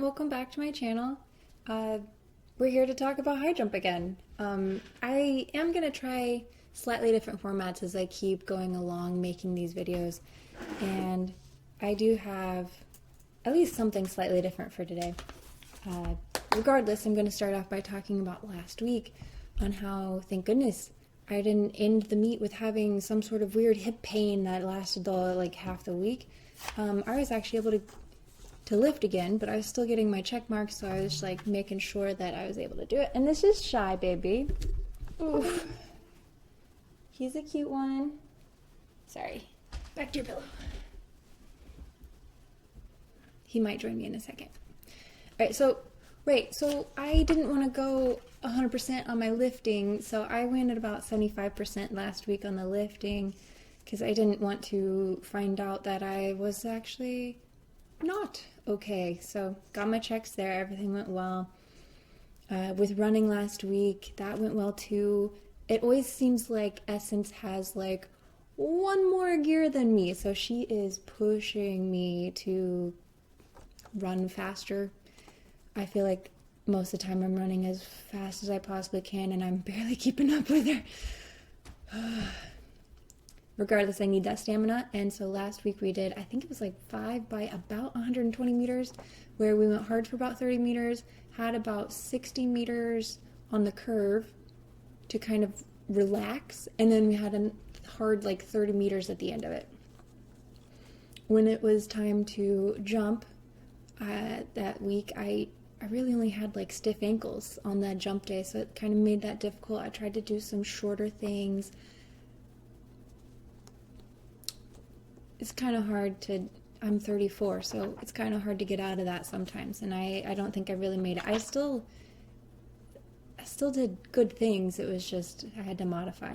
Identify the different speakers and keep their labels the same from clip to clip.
Speaker 1: welcome back to my channel. We're here to talk about high jump again. I am going to try slightly different formats as I keep going along making these videos, and I do have at least something slightly different for today. Regardless, I'm going to start off by talking about last week on how, thank goodness, I didn't end the meet with having some sort of weird hip pain that lasted like half the week. I was actually able to lift again, but I was still getting my check marks, so I was just like making sure that I was able to do it. And this is Shy Baby. Oof. He's a cute one. Sorry. Back to your pillow. He might join me in a second. Alright, so I didn't want to go 100% on my lifting, so I went at about 75% last week on the lifting, because I didn't want to find out that I was actually not okay. So got my checks there, everything went well. With running last week, that went well too. It always seems like Essence has like one more gear than me, so she is pushing me to run faster. I feel like most of the time I'm running as fast as I possibly can, and I'm barely keeping up with her. Regardless, I need that stamina, and so last week we did, I think it was like 5 by about 120 meters, where we went hard for about 30 meters, had about 60 meters on the curve to kind of relax, and then we had a hard like 30 meters at the end of it. When it was time to jump that week, I really only had like stiff ankles on that jump day, so it kind of made that difficult. I tried to do some shorter things. It's kind of hard I'm 34, so it's kind of hard to get out of that sometimes, and I don't think I really made it. I still did good things, it was just I had to modify.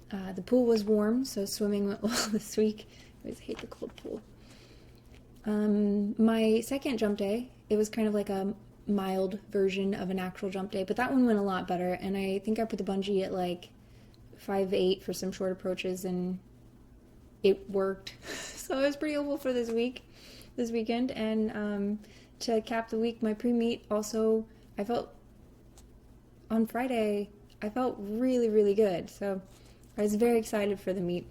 Speaker 1: The pool was warm, so swimming went well this week. I always hate the cold pool. My second jump day, it was kind of like a mild version of an actual jump day, but that one went a lot better, and I think I put the bungee at like 5'8" for some short approaches, and it worked. So I was pretty hopeful for this weekend, and to cap the week, my pre-meet also, on Friday, I felt really, really good, so I was very excited for the meet.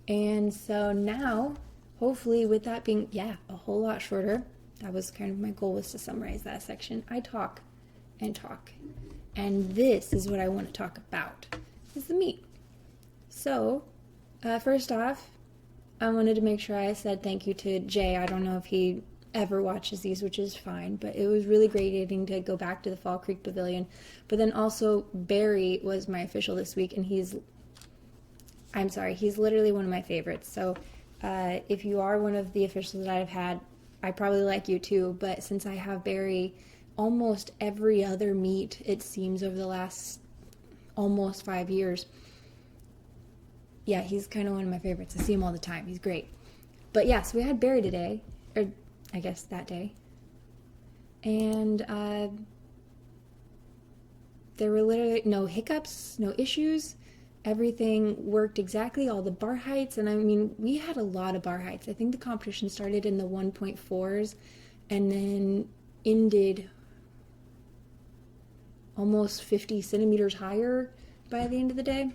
Speaker 1: And so now, hopefully with that being, a whole lot shorter, that was kind of my goal, was to summarize that section. I talk and talk, and this is what I want to talk about, is the meet. So, first off, I wanted to make sure I said thank you to Jay. I don't know if he ever watches these, which is fine, but it was really great getting to go back to the Fall Creek Pavilion. But then also, Barry was my official this week, and he's literally one of my favorites. So if you are one of the officials that I've had, I probably like you too, but since I have Barry almost every other meet, it seems, over the last almost 5 years, he's kind of one of my favorites. I see him all the time. He's great. But so we had Barry today, or I guess that day, and there were literally no hiccups, no issues. Everything worked exactly, all the bar heights, and I mean, we had a lot of bar heights. I think the competition started in the 1.4s and then ended almost 50 centimeters higher by the end of the day.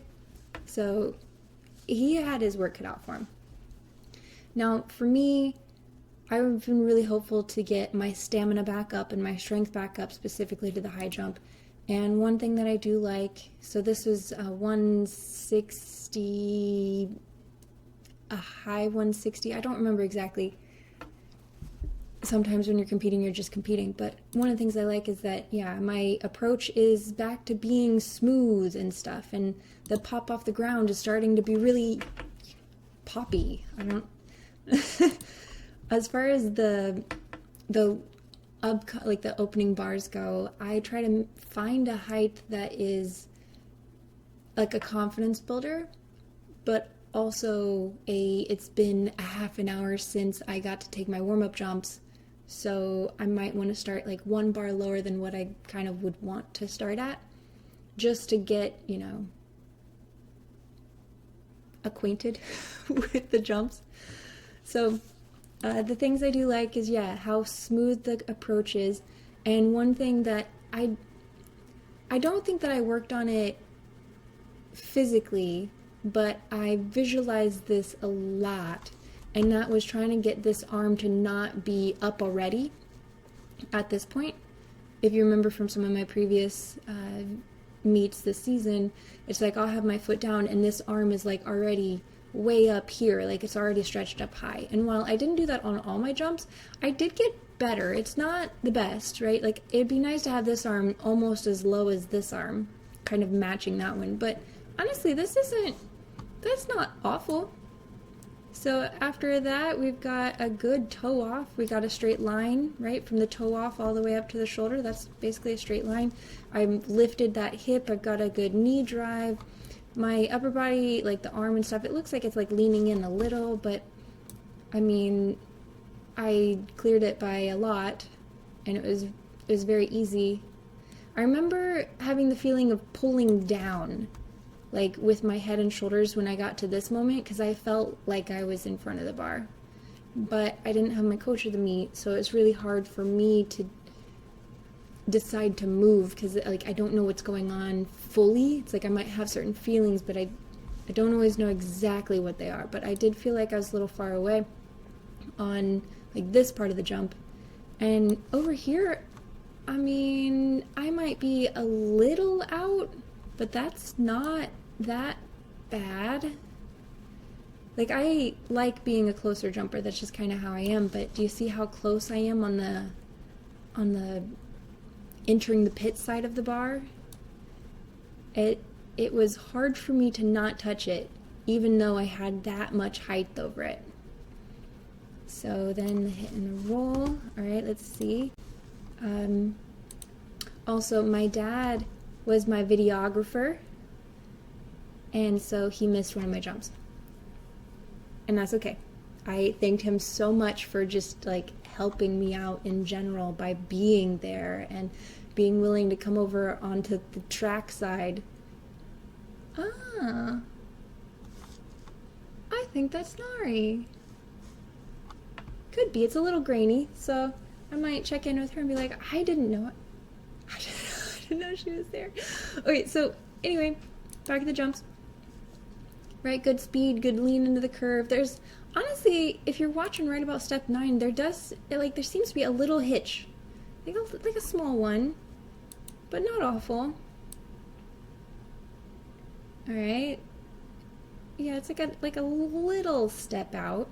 Speaker 1: So he had his work cut out for him. Now, for me, I've been really hopeful to get my stamina back up and my strength back up, specifically to the high jump. And one thing that I do like, so this was a 160, a high 160, I don't remember exactly. Sometimes when you're competing, you're just competing. But one of the things I like is that, my approach is back to being smooth and stuff. And the pop off the ground is starting to be really poppy. As far as the opening bars go, I try to find a height that is like a confidence builder, but also it's been a half an hour since I got to take my warm-up jumps, so I might want to start like one bar lower than what I kind of would want to start at, just to get, acquainted with the jumps. So The things I do like is, yeah, how smooth the approach is. And one thing that I don't think that I worked on it physically, but I visualized this a lot, and that was trying to get this arm to not be up already at this point. If you remember from some of my previous meets this season, it's like I'll have my foot down and this arm is like already way up here, like it's already stretched up high. And while I didn't do that on all my jumps, I did get better. It's not the best, right? Like it'd be nice to have this arm almost as low as this arm, kind of matching that one. But honestly, that's not awful. So after that, we've got a good toe off. We got a straight line, right, from the toe off all the way up to the shoulder. That's basically a straight line. I lifted that hip. I've got a good knee drive. My upper body, like the arm and stuff, it looks like it's like leaning in a little, but I mean, I cleared it by a lot, and it was very easy. I remember having the feeling of pulling down, like with my head and shoulders when I got to this moment, because I felt like I was in front of the bar. But I didn't have my coach at the meet, so it's really hard for me to decide to move, because like I don't know what's going on fully. It's like I might have certain feelings, but I don't always know exactly what they are. But I did feel like I was a little far away on like this part of the jump. And over here, I mean, I might be a little out, but that's not that bad. Like, I like being a closer jumper. That's just kind of how I am. But do you see how close I am on the entering the pit side of the bar? It was hard for me to not touch it, even though I had that much height over it. So then the hit and the roll. All right, let's see. Also, my dad was my videographer, and so he missed one of my jumps. And that's okay. I thanked him so much for just like helping me out in general by being there and being willing to come over onto the track side. I think that's Nari. Could be. It's a little grainy, so I might check in with her and be like, I didn't know it. I didn't know she was there. Okay, so anyway, back at the jumps. Right, good speed, good lean into the curve. There's, honestly, if you're watching right about step 9, there seems to be a little hitch. Like a small one, but not awful. Alright. Yeah, it's like a little step out.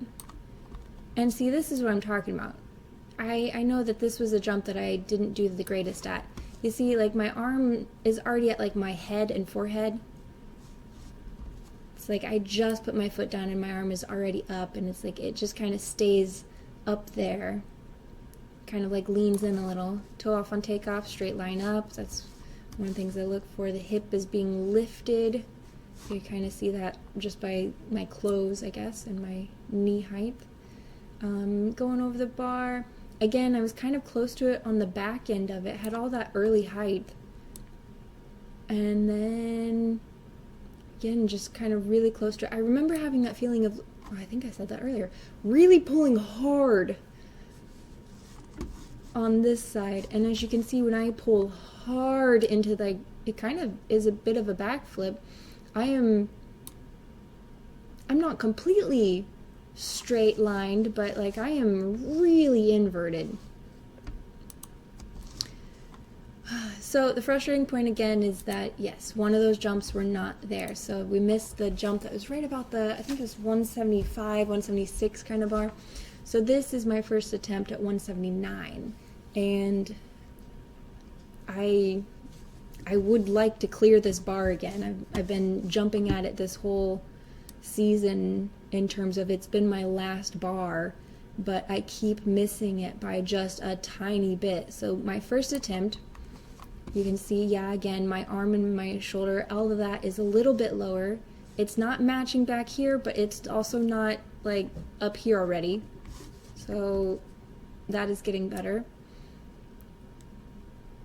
Speaker 1: And see, this is what I'm talking about. I know that this was a jump that I didn't do the greatest at. You see, like, my arm is already at, like, my head and forehead. It's like I just put my foot down and my arm is already up, and it's like it just kind of stays up there. Kind of like leans in a little. Toe off on takeoff, straight line up. That's one of the things I look for. The hip is being lifted. You kind of see that just by my clothes, I guess, and my knee height. Going over the bar. Again, I was kind of close to it on the back end of it. Had all that early height. And then, again, just kind of really close to it. I remember having that feeling of, I think I said that earlier, really pulling hard on this side. And as you can see, when I pull hard into the, it kind of is a bit of a backflip. I'm not completely straight lined, but like I am really inverted. So the frustrating point again is that yes, one of those jumps were not there. So we missed the jump that was right about the, I think it was 175, 176 kind of bar. So this is my first attempt at 179, and I would like to clear this bar again. I've been jumping at it this whole season in terms of it's been my last bar, but I keep missing it by just a tiny bit. So my first attempt, you can see, yeah, again, my arm and my shoulder, all of that is a little bit lower. It's not matching back here, but it's also not like up here already. So that is getting better.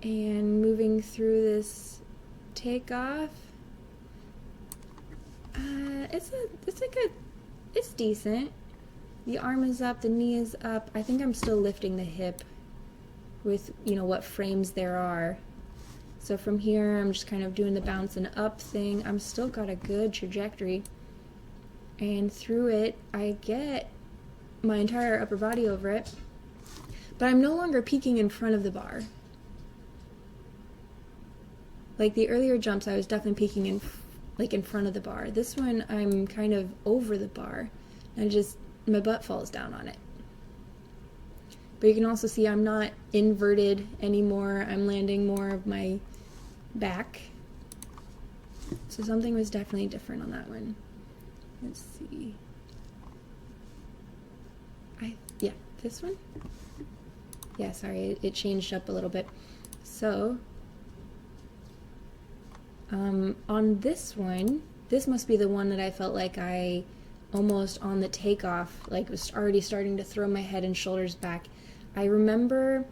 Speaker 1: And moving through this takeoff, it's decent. the arm is up, the knee is up. I think I'm still lifting the hip with, what frames there are. So from here, I'm just kind of doing the bounce and up thing. I'm still got a good trajectory. And through it, I get my entire upper body over it. But I'm no longer peaking in front of the bar. Like the earlier jumps, I was definitely peaking in front of the bar. This one, I'm kind of over the bar. And my butt falls down on it. But you can also see I'm not inverted anymore. I'm landing more of my back. So something was definitely different on that one. Let's see. Yeah, this one? Yeah, sorry, it changed up a little bit. So, on this one, this must be the one that I felt like I almost on the takeoff, like was already starting to throw my head and shoulders back. I remember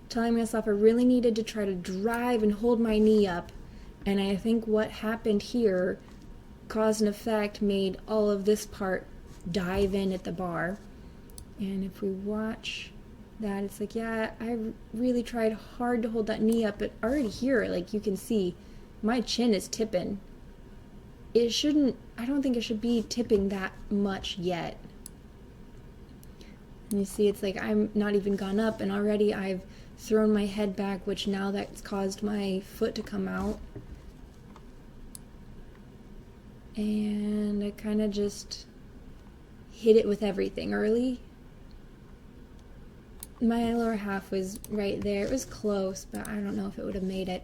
Speaker 1: telling myself I really needed to try to drive and hold my knee up, and I think what happened here, cause and effect, made all of this part dive in at the bar. And if we watch that, it's like, yeah, I really tried hard to hold that knee up, but already here, like you can see, my chin is tipping. I don't think it should be tipping that much yet. And you see, it's like I'm not even gone up, and already I've thrown my head back, which now that's caused my foot to come out. And I kind of just hit it with everything early. My lower half was right there. It was close, but I don't know if it would have made it.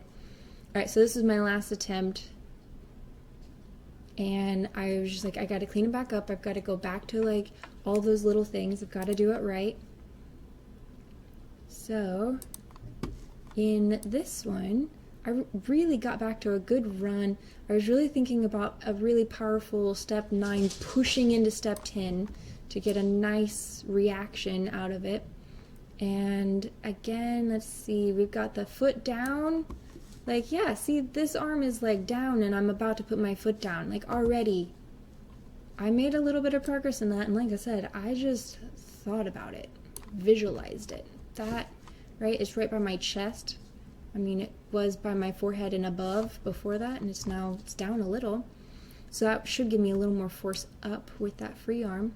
Speaker 1: Alright, so this is my last attempt. And I was just like, I gotta clean it back up. I've got to go back to like all those little things. I've got to do it right. So, in this one, I really got back to a good run. I was really thinking about a really powerful step 9 pushing into step 10 to get a nice reaction out of it. And again, let's see, we've got the foot down. Like, yeah, see, this arm is like down and I'm about to put my foot down. Like already, I made a little bit of progress in that. And like I said, I just thought about it, visualized it. That, right, is right by my chest. I mean, it was by my forehead and above before that, and it's down a little. So that should give me a little more force up with that free arm.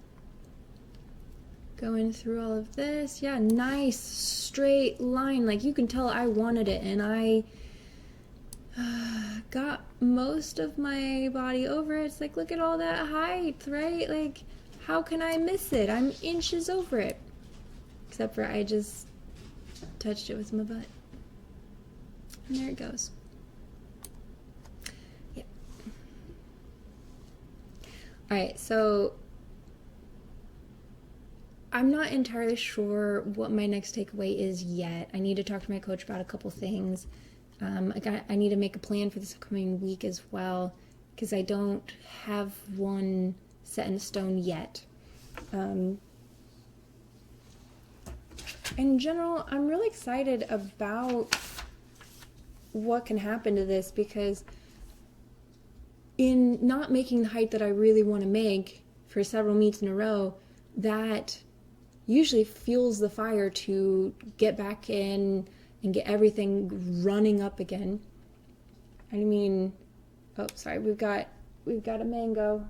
Speaker 1: Going through all of this. Yeah, nice straight line. Like you can tell I wanted it, and I got most of my body over it. It's like, look at all that height, right? Like, how can I miss it? I'm inches over it. Except for I just touched it with my butt. And there it goes. Yeah. Alright, so I'm not entirely sure what my next takeaway is yet. I need to talk to my coach about a couple things. I need to make a plan for this upcoming week as well, because I don't have one set in stone yet. In general, I'm really excited about what can happen to this, because in not making the height that I really want to make for several meets in a row, that usually fuels the fire to get back in and get everything running up again. I mean, oh, sorry, we've got a mango.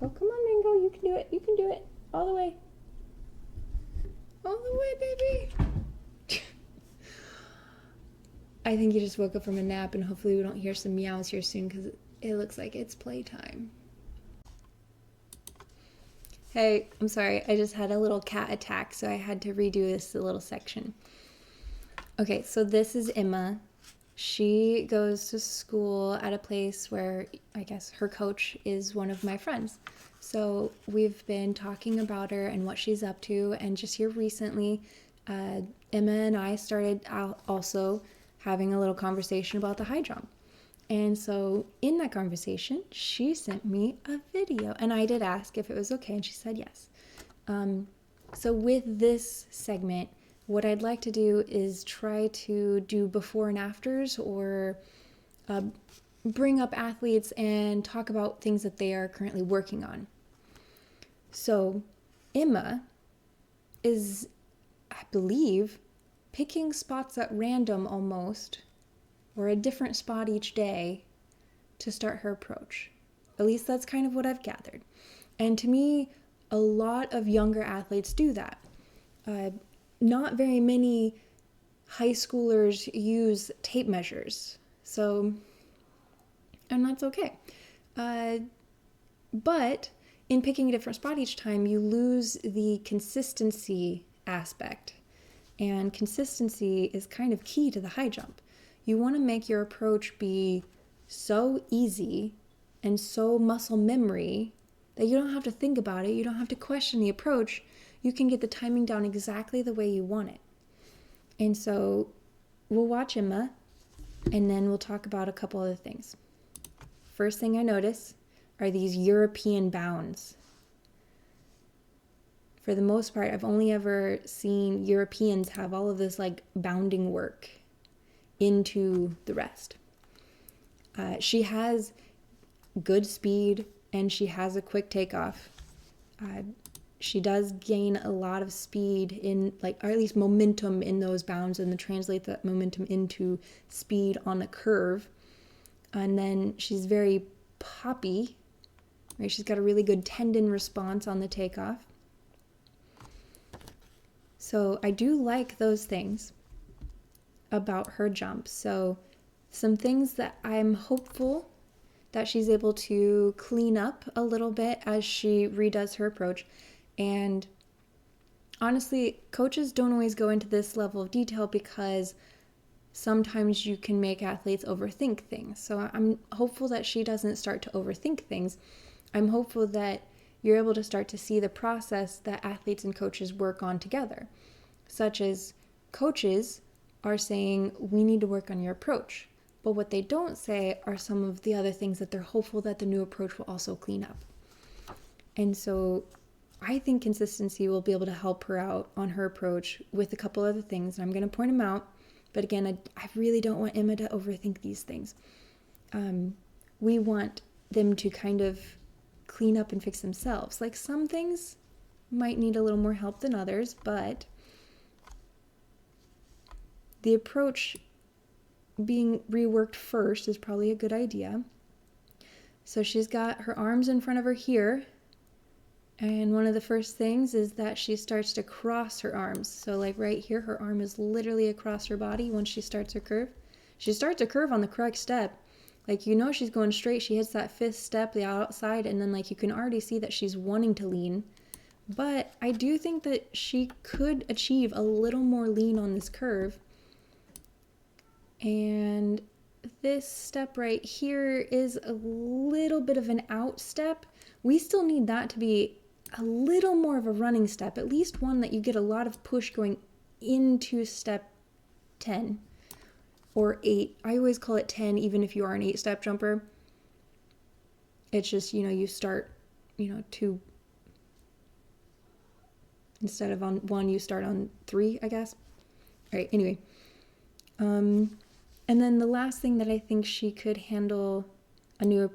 Speaker 1: Oh, come on, mango, you can do it. You can do it. All the way. All the way, baby. I think you just woke up from a nap, and hopefully we don't hear some meows here soon, because it looks like it's playtime. Hey, I'm sorry, I just had a little cat attack, so I had to redo this little section. Okay, so this is Emma. She goes to school at a place where I guess her coach is one of my friends. So we've been talking about her and what she's up to, and just here recently, Emma and I started out also having a little conversation about the high jump. And so in that conversation, she sent me a video, and I did ask if it was okay, and she said yes. So with this segment, what I'd like to do is try to do before and afters, or bring up athletes and talk about things that they are currently working on. So Emma is, I believe, picking spots at random almost, or a different spot each day to start her approach. At least that's kind of what I've gathered. And to me, a lot of younger athletes do that. Not very many high schoolers use tape measures, and that's okay. But in picking a different spot each time, you lose the consistency aspect. And consistency is kind of key to the high jump. You want to make your approach be so easy and so muscle memory that you don't have to think about it. You don't have to question the approach. You can get the timing down exactly the way you want it. And so we'll watch Emma, and then we'll talk about a couple other things. First thing I notice are these European bounds. For the most part, I've only ever seen Europeans have all of this like bounding work into the rest. She has good speed and she has a quick takeoff. She does gain a lot of speed or at least momentum in those bounds, and then translate that momentum into speed on the curve. And then she's very poppy, right? She's got a really good tendon response on the takeoff. So I do like those things about her jump. So some things that I'm hopeful that she's able to clean up a little bit as she redoes her approach. And honestly, coaches don't always go into this level of detail because sometimes you can make athletes overthink things. So I'm hopeful that she doesn't start to overthink things. I'm hopeful that you're able to start to see the process that athletes and coaches work on together, such as coaches are saying, we need to work on your approach. But what they don't say are some of the other things that they're hopeful that the new approach will also clean up. And so I think consistency will be able to help her out on her approach with a couple other things. And I'm going to point them out. But again, I really don't want Emma to overthink these things. We want them to kind of clean up and fix themselves. Like some things might need a little more help than others, but the approach being reworked first is probably a good idea. So she's got her arms in front of her here. And one of the first things is that she starts to cross her arms. So like right here, her arm is literally across her body once she starts her curve. She starts a curve on the correct step. Like, you know, she's going straight. She hits that fifth step, the outside, and then like you can already see that she's wanting to lean. But I do think that she could achieve a little more lean on this curve. And this step right here is a little bit of an out step. We still need that to be a little more of a running step, at least one that you get a lot of push going into step 10 or 8. I always call it 10 even if you are an 8-step jumper. It's just, you start, 2. Instead of on 1, you start on 3, I guess. All right, anyway. And then the last thing that I think she could handle, a new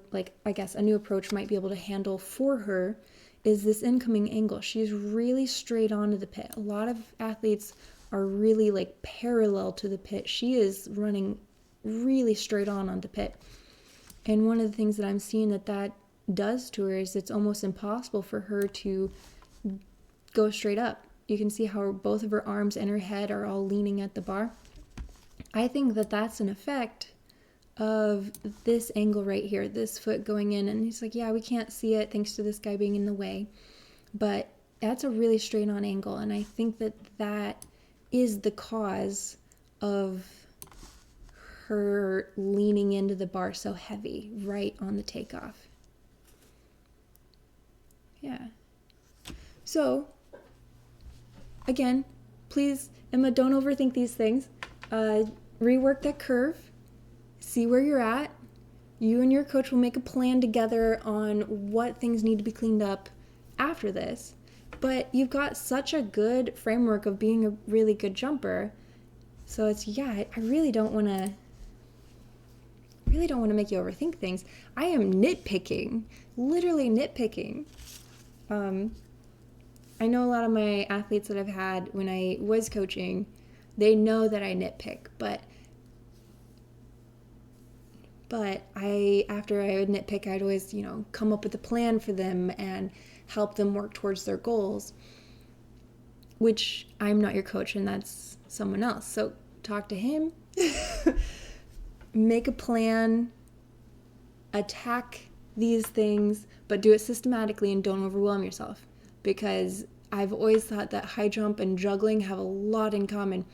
Speaker 1: approach might be able to handle for her is this incoming angle. She's really straight onto the pit. A lot of athletes are really like parallel to the pit. She is running really straight onto pit. And one of the things that I'm seeing that does to her is it's almost impossible for her to go straight up. You can see how both of her arms and her head are all leaning at the bar. I think that that's an effect of this angle right here, this foot going in. And he's like, yeah, we can't see it thanks to this guy being in the way. But that's a really straight on angle. And I think that is the cause of her leaning into the bar so heavy right on the takeoff. Yeah. So, again, please, Emma, don't overthink these things. Rework that curve. See where you're at. You and your coach will make a plan together on what things need to be cleaned up after this. But you've got such a good framework of being a really good jumper. So I really don't want to make you overthink things. I am nitpicking, literally nitpicking. I know a lot of my athletes that I've had when I was coaching, they know that I nitpick, but after I would nitpick, I'd always, come up with a plan for them and help them work towards their goals, which I'm not your coach and that's someone else. So talk to him, make a plan, attack these things, but do it systematically and don't overwhelm yourself, because I've always thought that high jump and juggling have a lot in common.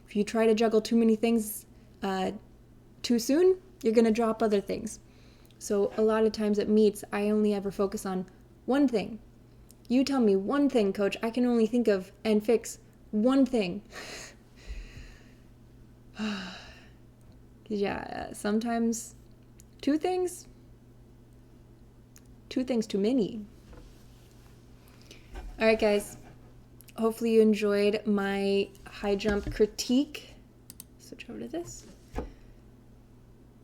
Speaker 1: If you try to juggle too many things too soon, you're going to drop other things. So a lot of times at meets, I only ever focus on one thing. You tell me one thing, coach, I can only think of and fix one thing. Yeah, sometimes two things too many. All right, guys. Hopefully you enjoyed my high jump critique. Switch over to this.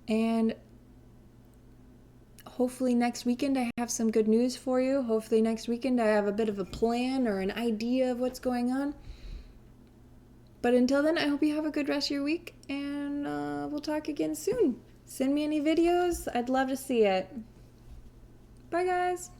Speaker 1: And hopefully next weekend I have some good news for you. Hopefully next weekend I have a bit of a plan or an idea of what's going on. But until then, I hope you have a good rest of your week, and we'll talk again soon. Send me any videos. I'd love to see it. Bye, guys.